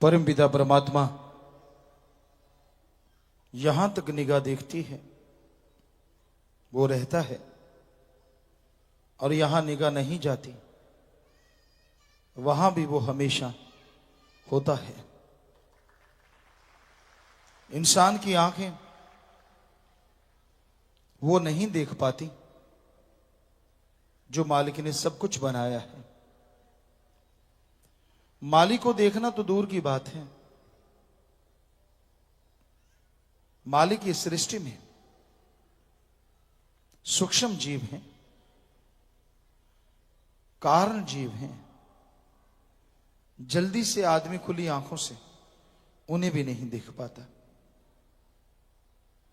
परम पिता परमात्मा यहां तक निगाह देखती है, वो रहता है, और यहां निगाह नहीं जाती, वहां भी वो हमेशा होता है। इंसान की आंखें वो नहीं देख पाती जो मालिक ने सब कुछ बनाया है। मालिक को देखना तो दूर की बात है, मालिक की सृष्टि में सूक्ष्म जीव हैं, कारण जीव हैं, जल्दी से आदमी खुली आंखों से उन्हें भी नहीं देख पाता।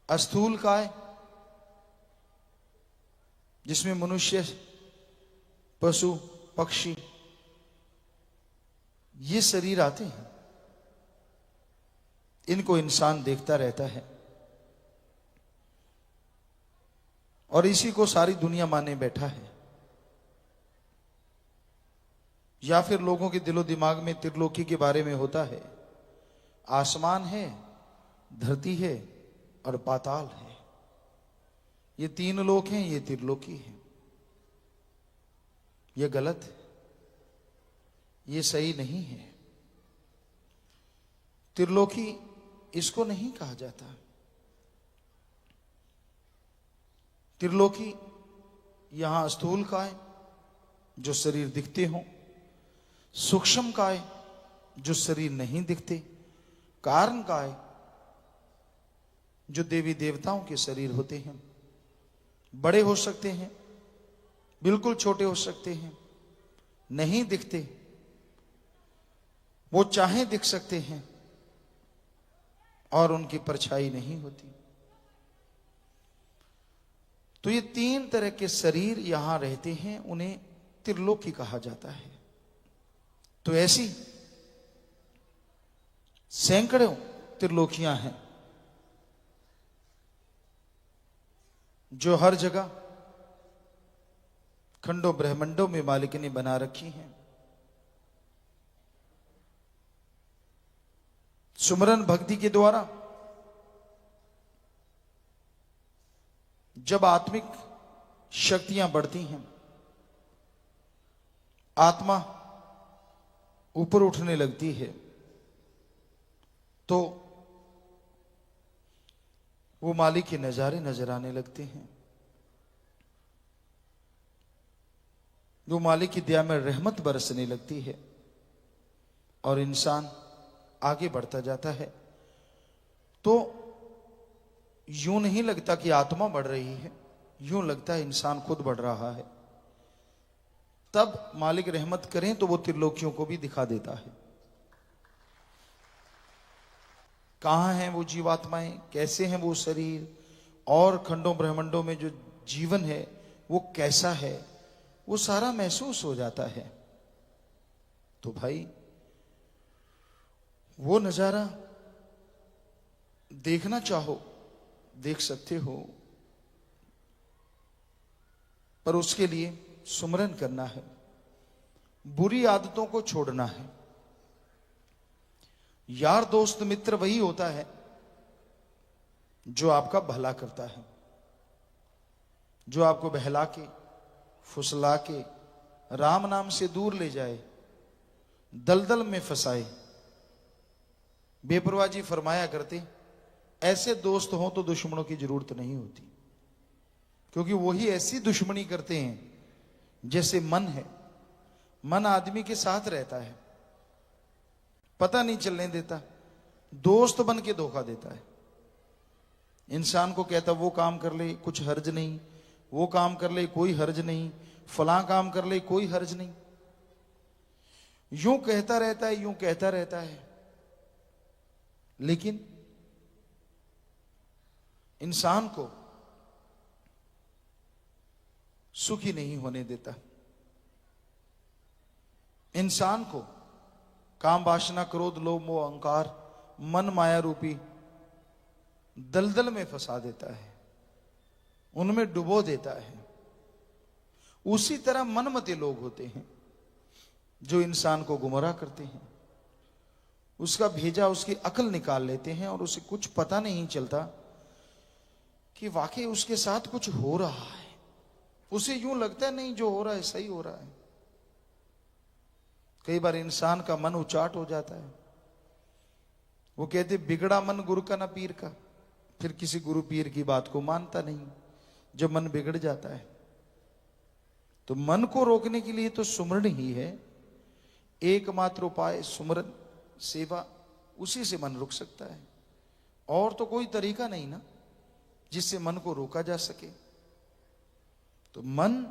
अस्थूल काय, जिसमें मनुष्य, पशु, पक्षी ये शरीर आते हैं, इनको इंसान देखता रहता है और इसी को सारी दुनिया माने बैठा है। या फिर लोगों के दिलो दिमाग में त्रिलोकी के बारे में होता है, आसमान है, धरती है और पाताल है, ये तीन लोक हैं, ये त्रिलोकी है। ये गलत है, ये सही नहीं है। त्रिलोकी इसको नहीं कहा जाता। त्रिलोकी यहां स्थूल काय जो शरीर दिखते हों, सूक्ष्म काय जो शरीर नहीं दिखते, कारण काय जो देवी देवताओं के शरीर होते हैं, बड़े हो सकते हैं, बिल्कुल छोटे हो सकते हैं, नहीं दिखते, वो चाहे दिख सकते हैं और उनकी परछाई नहीं होती। तो ये तीन तरह के शरीर यहां रहते हैं, उन्हें त्रिलोकी कहा जाता है। तो ऐसी सैकड़ों त्रिलोकियां हैं जो हर जगह खंडों ब्रह्मंडों में मालिक ने बना रखी हैं। सुमरन भक्ति के द्वारा जब आत्मिक शक्तियां बढ़ती हैं, आत्मा ऊपर उठने लगती है, तो वो मालिक के नजारे नजर आने लगते हैं। वो मालिक की दया में रहमत बरसने लगती है और इंसान आगे बढ़ता जाता है। तो यूं नहीं लगता कि आत्मा बढ़ रही है, यूं लगता है इंसान खुद बढ़ रहा है। तब मालिक रहमत करें तो वो त्रिलोकियों को भी दिखा देता है। कहां हैं वो जीवात्माएं, कैसे हैं वो शरीर, और खंडों ब्रह्मांडों में जो जीवन है वो कैसा है, वो सारा महसूस हो जाता है। तो भाई वो नजारा देखना चाहो देख सकते हो, पर उसके लिए सुमरन करना है, बुरी आदतों को छोड़ना है। यार दोस्त मित्र वही होता है जो आपका भला करता है, जो आपको बहला के फुसला के राम नाम से दूर ले जाए, दलदल में फंसाए। बेपरवाह जी फरमाया करते, ऐसे दोस्त हों तो दुश्मनों की जरूरत नहीं होती, क्योंकि वही ऐसी दुश्मनी करते हैं जैसे मन है। मन आदमी के साथ रहता है, पता नहीं चलने देता, दोस्त बन के धोखा देता है। इंसान को कहता वो काम कर ले कुछ हर्ज नहीं, वो काम कर ले कोई हर्ज नहीं, फलां काम कर ले कोई हर्ज नहीं, यूं कहता रहता है, यूं कहता रहता है, लेकिन इंसान को सुखी नहीं होने देता। इंसान को काम वासना क्रोध लोभ मोह अहंकार मन माया रूपी दलदल में फंसा देता है, उनमें डुबो देता है। उसी तरह मनमते लोग होते हैं जो इंसान को गुमराह करते हैं। उसका भेजा उसकी अकल निकाल लेते हैं और उसे कुछ पता नहीं चलता कि वाकई उसके साथ कुछ हो रहा है। उसे यूं लगता है नहीं, जो हो रहा है सही हो रहा है। कई बार इंसान का मन उचाट हो जाता है। वो कहते बिगड़ा मन गुरु का ना पीर का। फिर किसी गुरु पीर की बात को मानता नहीं जब मन बिगड़ जाता है। तो मन को रोकने के लिए तो सुमरण ही है एकमात्र उपाय। सुमरण सेवा, उसी से मन रुक सकता है। और तो कोई तरीका नहीं ना जिससे मन को रोका जा सके। तो मन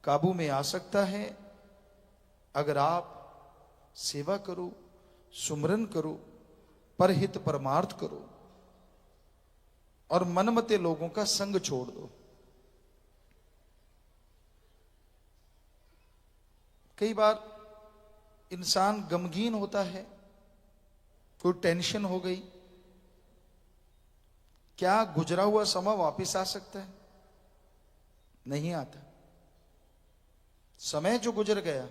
काबू में आ सकता है अगर आप सेवा करो, सुमरन करो, परहित परमार्थ करो और मनमते लोगों का संग छोड़ दो। कई बार इंसान गमगीन होता है, कोई टेंशन हो गई, क्या गुजरा हुआ समय वापस आ सकता है? नहीं आता। समय जो गुजर गया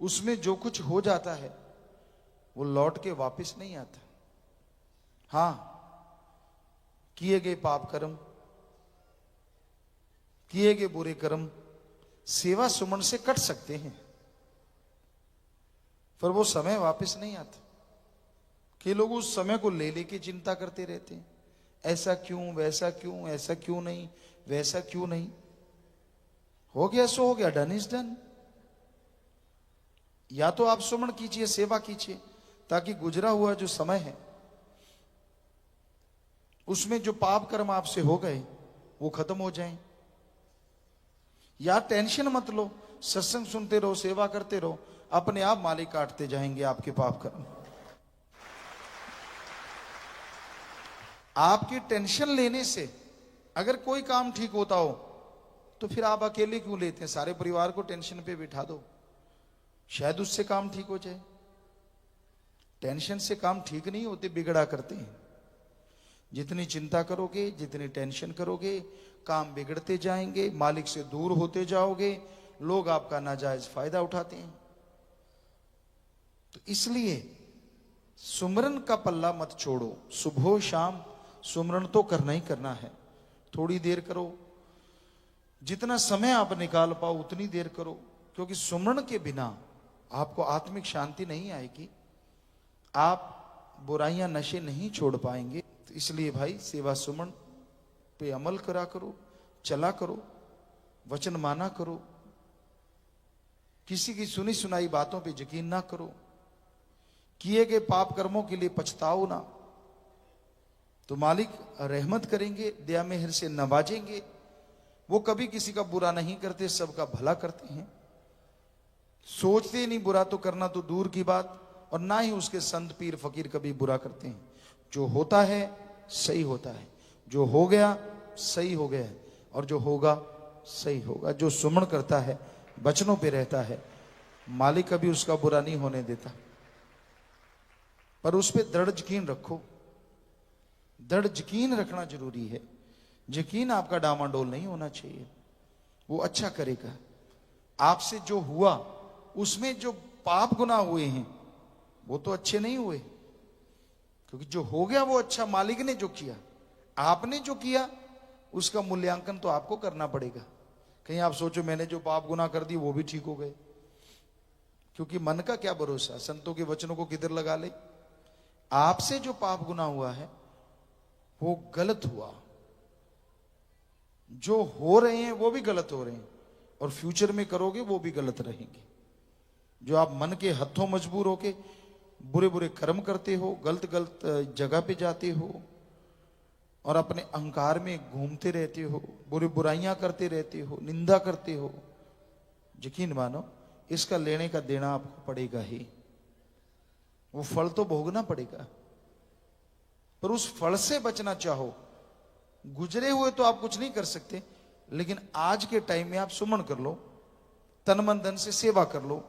उसमें जो कुछ हो जाता है वो लौट के वापस नहीं आता। हां, किए गए पाप कर्म, किए गए बुरे कर्म सेवा सुमन से कट सकते हैं, पर वो समय वापस नहीं आता। कि लोग उस समय को ले लेके चिंता करते रहते हैं, ऐसा क्यों, वैसा क्यों, ऐसा क्यों नहीं, वैसा क्यों नहीं। हो गया सो हो गया, डन इज डन। या तो आप सुमन कीजिए, सेवा कीजिए, ताकि गुजरा हुआ जो समय है उसमें जो पाप कर्म आपसे हो गए वो खत्म हो जाएं। या टेंशन मत लो, सत्संग सुनते रहो, सेवा करते रहो, अपने आप मालिक काटते जाएंगे आपके पाप कर्म। आपकी टेंशन लेने से अगर कोई काम ठीक होता हो तो फिर आप अकेले क्यों लेते हैं? सारे परिवार को टेंशन पे बिठा दो, शायद उससे काम ठीक हो जाए। टेंशन से काम ठीक नहीं होते, बिगड़ा करते हैं। जितनी चिंता करोगे, जितनी टेंशन करोगे, काम बिगड़ते जाएंगे, मालिक से दूर होते जाओगे, लोग आपका नाजायज फायदा उठाते हैं। तो इसलिए सुमरन का पल्ला मत छोड़ो। सुबह शाम सुमरन तो करना ही करना है। थोड़ी देर करो, जितना समय आप निकाल पाओ उतनी देर करो, क्योंकि सुमरन के बिना आपको आत्मिक शांति नहीं आएगी। आप बुराइयां नशे नहीं छोड़ पाएंगे। तो इसलिए भाई सेवा सुमन पे अमल करा करो, चला करो, वचन माना करो, किसी की सुनी सुनाई बातों पे यकीन ना करो, किए गए पाप कर्मों के लिए पछताओ ना, तो मालिक रहमत करेंगे, दया मेहर से नवाजेंगे। वो कभी किसी का बुरा नहीं करते, सबका भला करते हैं। सोचते नहीं बुरा तो करना तो दूर की बात, और ना ही उसके संत पीर फकीर कभी बुरा करते हैं। जो होता है सही होता है, जो हो गया सही हो गया, और जो होगा सही होगा। जो सुमन करता है, वचनों पे रहता है, मालिक कभी उसका बुरा नहीं होने देता। पर उस पर दृढ़ यकीन रखो, दृढ़ यकीन रखना जरूरी है। यकीन आपका डामाडोल नहीं होना चाहिए। वो अच्छा करेगा। आपसे जो हुआ उसमें जो पाप गुनाह हुए हैं वो तो अच्छे नहीं हुए, क्योंकि जो हो गया वो अच्छा मालिक ने जो किया। आपने जो किया उसका मूल्यांकन तो आपको करना पड़ेगा। कहीं आप सोचो मैंने जो पाप गुनाह कर दी वो भी ठीक हो गए, क्योंकि मन का क्या भरोसा, संतों के वचनों को किधर लगा ले। आपसे जो पाप गुनाह हुआ है वो गलत हुआ, जो हो रहे हैं वो भी गलत हो रहे हैं, और फ्यूचर में करोगे वो भी गलत रहेंगे। जो आप मन के हथों मजबूर होके बुरे बुरे कर्म करते हो, गलत गलत जगह पे जाते हो, और अपने अहंकार में घूमते रहते हो, बुरी बुराइयां करते रहते हो, निंदा करते हो, यकीन मानो इसका लेने का देना आपको पड़ेगा ही। वो फल तो भोगना पड़ेगा, पर उस फल से बचना चाहो। गुजरे हुए तो आप कुछ नहीं कर सकते, लेकिन आज के टाइम में आप सुमन कर लो, तन मन धन से सेवा कर लो,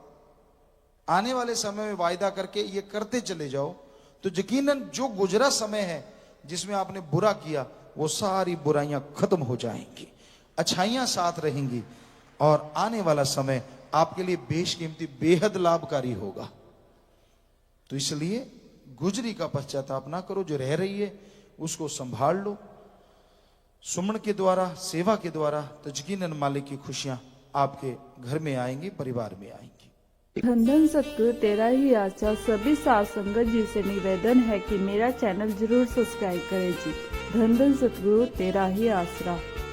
आने वाले समय में वायदा करके ये करते चले जाओ, तो यकीनन जो गुजरा समय है जिसमें आपने बुरा किया वो सारी बुराइयां खत्म हो जाएंगी, अच्छाइयां साथ रहेंगी, और आने वाला समय आपके लिए बेशकीमती बेहद लाभकारी होगा। तो इसलिए गुजरी का पश्चाताप ना करो, जो रह रही है उसको संभाल लो। सुमन के द्वारा, सेवा के द्वारा तो यकीनन मालिक की खुशियां आपके घर में आएंगी, परिवार में आएंगी। धन धन सतगुरु तेरा ही आशा। सभी साथ संगत जी से निवेदन है कि मेरा चैनल जरूर सब्सक्राइब करें जी। धन धन सतगुरु तेरा ही आसरा।